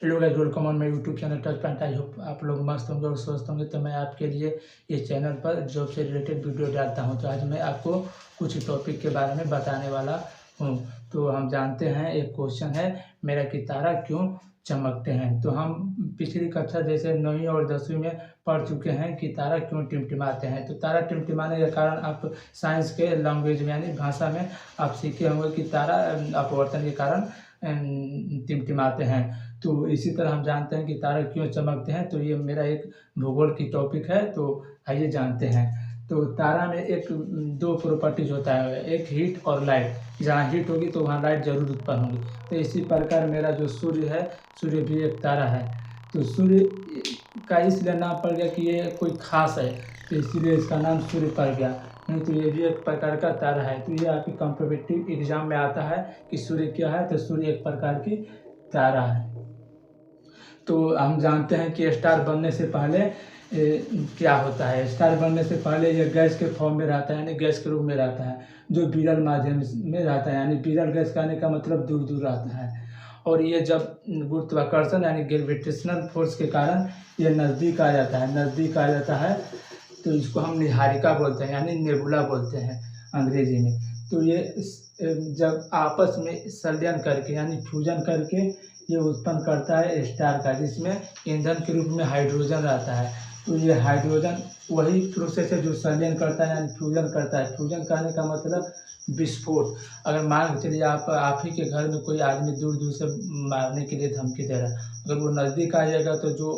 Hello guys, welcome on my YouTube channel touch point. I hope आप लोग मस्त होंगे और स्वस्थ होंगे। तो मैं आपके लिए इस चैनल पर जॉब से रिलेटेड वीडियो डालता हूं। तो आज मैं आपको कुछ टॉपिक के बारे में बताने वाला हूं। तो हम जानते हैं, एक क्वेश्चन है मेरा कि तारा क्यों चमकते हैं। तो हम पिछली कक्षा जैसे 9वीं और 10वीं में पढ़ चुके हैं कि तारा क्यों टिमटिमाते हैं। तो तारा टिमटिमाने के कारण आप साइंस के लैंग्वेज में यानी भाषा में आप सीखे होंगे कि तारा अपवर्तन के कारण टिमटिमाते हैं। तो इसी तरह हम जानते हैं कि तारे क्यों चमकते हैं। तो ये मेरा एक भूगोल की टॉपिक है, तो आइए जानते हैं। तो तारा में एक दो प्रॉपर्टीज होता है, एक हीट और लाइट। जहाँ हीट होगी तो वहाँ लाइट जरूर उत्पन्न होगी। तो इसी प्रकार मेरा जो सूर्य है, सूर्य भी एक तारा है। तो सूर्य का इसलिए नाम पड़ गया कि ये कोई खास है, तो इसीलिए इसका नाम सूर्य पड़ गया। नहीं तो ये भी एक प्रकार का तारा है। तो ये आपके कॉम्पिटिटिव एग्जाम में आता है कि सूर्य क्या है। तो सूर्य एक प्रकार की तारा है। तो हम जानते हैं कि स्टार बनने से पहले क्या होता है। स्टार बनने से पहले ये गैस के फॉर्म में रहता है, यानी गैस के रूप में रहता है, जो विरल माध्यम में रहता है। यानी विरल गैस कहने का मतलब दूर दूर रहता है। और ये जब गुरुत्वाकर्षण यानी ग्रेविटेशनल फोर्स के कारण ये नज़दीक आ जाता है, नज़दीक आ जाता है। तो इसको हम निहारिका बोलते हैं, यानी नेबुला बोलते हैं अंग्रेजी में। तो ये जब आपस में संलयन करके यानी फ्यूजन करके ये उत्पन्न करता है स्टार का, जिसमें ईंधन के रूप में हाइड्रोजन रहता है। तो ये हाइड्रोजन वही प्रोसेस है जो संलयन करता है यानी फ्यूजन करता है। फ्यूजन कहने का मतलब विस्फोट। अगर मान के चलिए आप ही के घर में कोई आदमी दूर दूर से मारने के लिए धमकी दे रहा है, अगर वो नज़दीक आ जाएगा तो जो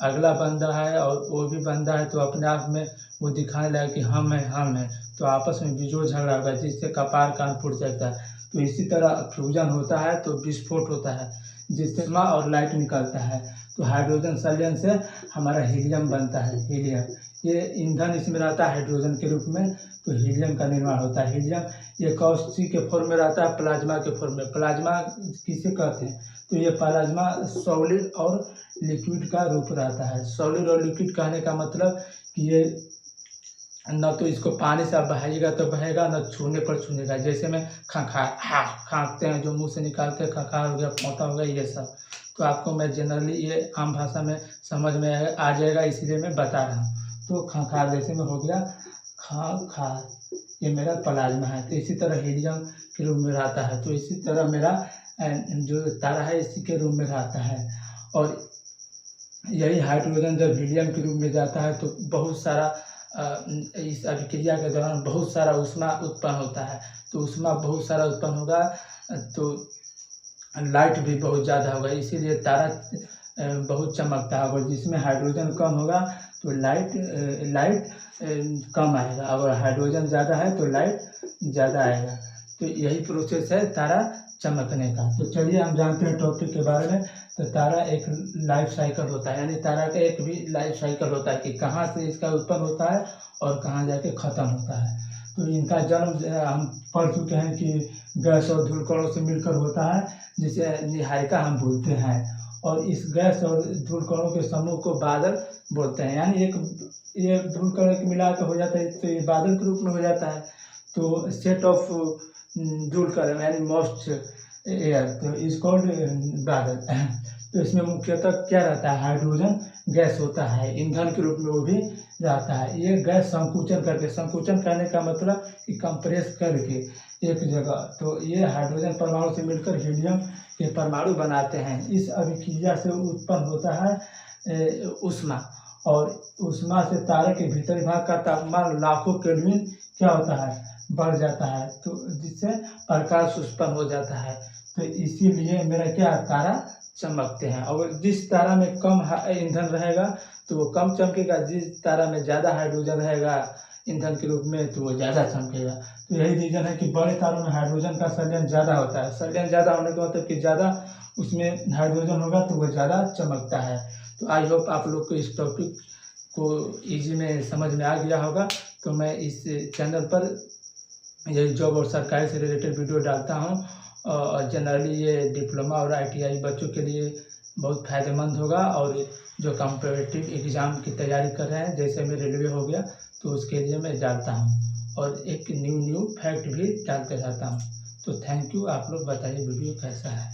अगला बंदा है और वो भी बंदा है तो अपने आप में वो दिखाने लगा कि हम हैं। तो आपस में बेजोड़ झगड़ा होगा, जिससे कपार कान फूट सकता है। तो इसी तरह फ्यूजन होता है तो विस्फोट होता है, जिससे माँ और लाइट निकलता है। तो हाइड्रोजन संलयन से हमारा हीलियम बनता है। हीलियम ये ईंधन इसमें रहता है हाइड्रोजन के रूप में, तो हीलियम का निर्माण होता है। हीलियम ये कौशी के फॉर्म में रहता है, प्लाज्मा के फॉर्म में। प्लाज्मा किसे कहते हैं, तो ये प्लाज्मा सॉलिड और लिक्विड का रूप रहता है। सॉलिड और लिक्विड कहने का मतलब कि ये न तो इसको पानी से आप बहाइएगा तो बहेगा, न छूने पर छूनेगा। जैसे में खांकते हैं, जो मुंह से निकालते हैं, खखार हो गया, पोंता हो गया, ये सब। तो आपको मैं जनरली ये आम भाषा में समझ में आ जाएगा, इसीलिए मैं बता रहा हूँ। तो खखार जैसे में हो गया खार, ये मेरा प्लाज्मा है। तो इसी तरह हीलियम के रूप में रहता है। तो इसी तरह मेरा जो तारा है इसी के रूप में रहता है। और यही हाइड्रोजन जब हीलियम के रूप में जाता है तो बहुत सारा इस अभिक्रिया के दौरान बहुत सारा ऊष्मा उत्पन्न होता है। तो ऊष्मा बहुत सारा उत्पन्न होगा तो लाइट भी बहुत ज़्यादा होगा, इसीलिए तारा बहुत चमकता है। और जिसमें हाइड्रोजन कम होगा तो लाइट कम आएगा, अगर हाइड्रोजन ज़्यादा है तो लाइट ज़्यादा आएगा। तो यही प्रोसेस है तारा चमकने का। तो चलिए हम जानते हैं टॉपिक के बारे में। तो तारा एक लाइफ साइकिल होता है, यानी तारा का एक भी लाइफ साइकिल होता है कि कहाँ से इसका उत्पन्न होता है और कहाँ जाके ख़त्म होता है। तो इनका जन्म हम पढ़ चुके हैं कि गैस और धूलकणों से मिलकर होता है, जिसे निहारिका हम बोलते हैं। और इस गैस और धूलकणों के समूह को बादल बोलते हैं। यानी ये धूलकण मिला के हो जाता है तो ये बादल के रूप में हो जाता है। तो सेट ऑफ धूलकण यानी मोस्ट एयर, तो इज कॉल्ड बादल। तो इसमें मुख्यतः क्या रहता है, हाइड्रोजन गैस होता है, ईंधन के रूप में वो भी रहता है। ये गैस संकुचन करके, संकुचन करने का मतलब कि कंप्रेस करके एक जगह, तो ये हाइड्रोजन परमाणु से मिलकर हीलियम के परमाणु बनाते हैं। इस अभिक्रिया से उत्पन्न होता है ऊष्मा, और ऊष्मा से तारे के भीतरी भाग का तापमान लाखों केल्विन क्या होता है, बढ़ जाता है। तो जिससे प्रकाश उत्पन्न हो जाता है। तो इसीलिए मेरा क्या तारा चमकते हैं। और जिस तारा में कम ईंधन रहेगा तो वो कम चमकेगा, जिस तारा में ज़्यादा हाइड्रोजन रहेगा ईंधन के रूप में तो वो ज़्यादा चमकेगा। तो यही रीज़न है कि बड़े तारों में हाइड्रोजन का संलयन ज़्यादा होता है। संलयन ज़्यादा होने का मतलब कि ज़्यादा उसमें हाइड्रोजन होगा तो वो ज़्यादा चमकता है। तो आई होप आप लोग को इस टॉपिक को ईजी में समझ में आ गया होगा। तो मैं इस चैनल पर यही जॉब और सरकारी से रिलेटेड वीडियो डालता हूँ। और जनरली ये डिप्लोमा और ITI बच्चों के लिए बहुत फ़ायदेमंद होगा। और जो कॉम्पिटिटिव एग्ज़ाम की तैयारी कर रहे हैं, जैसे में रेलवे हो गया, तो उसके लिए मैं डालता हूँ। और एक न्यू फैक्ट भी डालते रहता हूँ। तो थैंक यू। आप लोग बताइए वीडियो कैसा है।